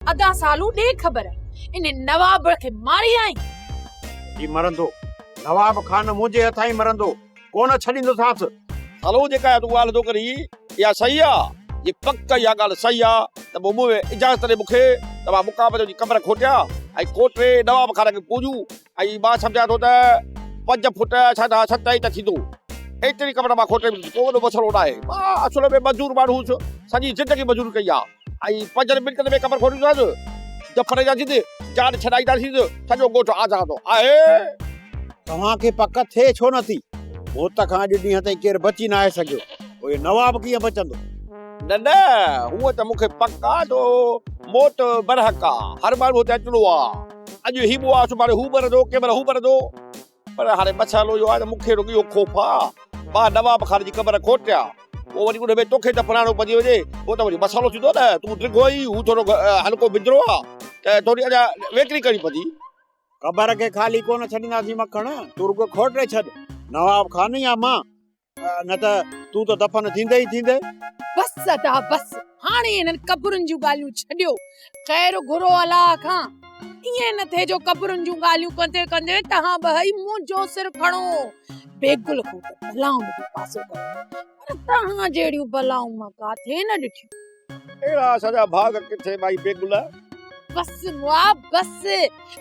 अदा सालू दे खबर इन नवाब के मारी आई ही मरंदो नवाब खान मुझे हथाई मरंदो कोन छड़ींदो साथ हलो जेका तू ॻाल्हि थो करी या सही आ ये पक्का या ॻाल्हि सही आ त पोइ मूं इजाज़त ॾे मूंखे त मां मुकाबले जी कबर खोटिया ऐं कोटे नवाब खान खे पूजूं ऐं मां सम्झां थो त 5 फुट 7 ई त थींदो एतिरी कबर मां खोटे को वॾो मसइलो न आहे मां असुल में मज़दूर माण्हू हुउसि सॼी ज़िंदगी मज़दूरी कई आहे ऐं 5 मिंटनि में कबर खोटींदासीं दफ़न जा थींदे जान छॾाईंदासीं सॼो ॻोठ आज़ादु आहे तव्हांखे पक थिए छो नथी मौत खां अॼु ॾींहं ताईं केरु बची न आहे सघियो उहे नवाब कीअं बचंदो न हूअं त मूंखे पक्का तो मौत बरहक आहे हर माण्हू ते अचिणो आहे अॼु हीउ आहे सुभाणे हू मरंदो कंहिं महिल हू मरंदो पर हाणे मसालो इहो आहे त मूंखे रुॻो इहो खौफ़ आहे मां नवाब खान जी कबर खोटिया पोइ वरी उन में तोखे दफ़नाइणो पइजी वञे पोइ त वरी मसालो थींदो न तूं डिघो ई हू थोरो हल्को बिंदरो आहे त थोरी अञा वेकिरी करणी पवंदी कबर खे ख़ाली कोन छॾींदासीं मखण तूं रुॻो खोटे छॾ नवाब खान या मां न त तूं त दफ़न थींदे ई थींदे बस अदा बस हाणे इन्हनि कबरुनि जूं ॻाल्हियूं छॾियो ख़ैर घुरो अलाह खां ईअं न थिए जो कबरुनि जूं ॻाल्हियूं कंदे कंदे तव्हां ॿई मुंहिंजो सिर खणो बेगुल खां त भलाऊं बि पासो कयो पर तव्हां जहिड़ियूं भलाऊं मां काथे न ॾिठियूं अहिड़ा सॼा भाग किथे भाई बेगुल बस नवाब बस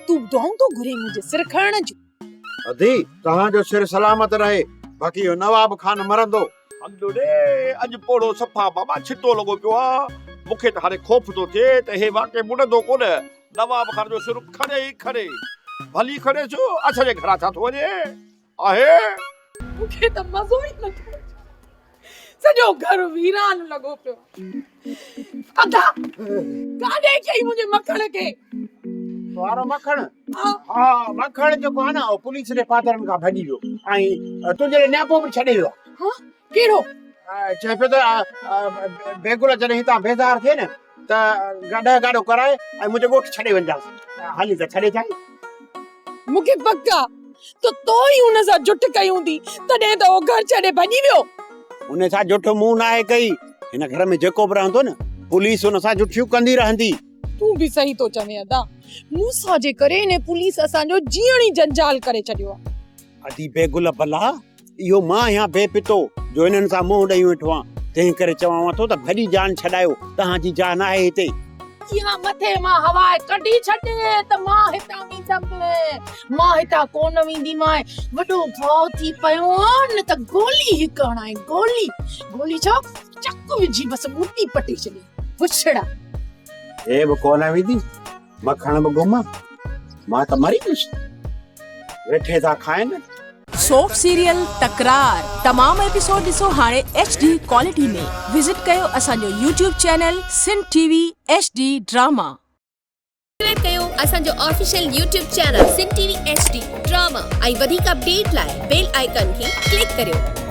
तूं दुआऊं तो घुरे मुंहिंजे सिर खणण जूं अधी तव्हांजो सिर सलामत रहे बाक़ी इहो नवाब खान मरंदो हंधु ॾे अॼु पोड़ो सफ़ा बाबा छितो लॻो पियो आहे मूंखे त हाणे खौफ़ थो थिए त हे वाक़ई मुड़ंदो कोन नवाब खान जो सिर खड़े ई खड़े भली खड़े छो असांजे घरां छा थो वञे आहे मूंखे त मज़ो ई नथो अचे सॼो घर वीरान लॻो पियो अदा काॾे कई मुंहिंजे मखण खे वारो मखण हा मखण जेको आहे न पुलिस जे पादरनि खां भॼी वियो ऐं तुंहिंजे नियापो बि छॾे वियो हां कहिड़ो चए पियो त बेगुल जॾहिं हितां बेज़ार थिए न त गाॾो कराए ऐं मुंहिंजे ॻोठ छॾे वञजांसि हाली त छॾे जाए मूंखे पक्का तो ई हुन सां जुट कई हूंदी तॾहिं त उहो घर छॾे भॼी वियो हुन सां जुठ मूं न आहे कई हिन घर में जेको बि रहंदो न पुलिस हुन सां जुठियूं कंदी रहंदी तूं बि सही तो चवे अदा मूंसां जे करे ने पुलिस असांजो जीअण ई जंजाल करे छॾियो आहे अदी बेगुल भला इहो मां या बेपितो जो हिननि सां मुंहुं ॾेई वेठो आहियां तंहिं करे चवां थो त भली जान छॾायो तव्हांजी जान आहे हिते इहा मथे मां हवा कढी छॾे त मां हितां वेंदमि मां हितां कोन वेंदी मां वॾो भाउ थी पियो न त गोली हिकु हणाए गोली छो चक विझी बस मुटी पटी छॾी पुछड़ा हे बि कोन वेंदी मखण बि गुम मां त मरी वियुसि वेठे था खाइनि सोप सीरियल तकरार तमाम एपिसोड ॾिसो हाणे HD क्वालिटी में विजिट कयो असांजो YouTube channel Sindh TV HD drama subscribe कयो असांजो official YouTube channel Sindh TV HD drama ऐं वधीक अपडेट लाइ बेल आइकन खे क्लिक करियो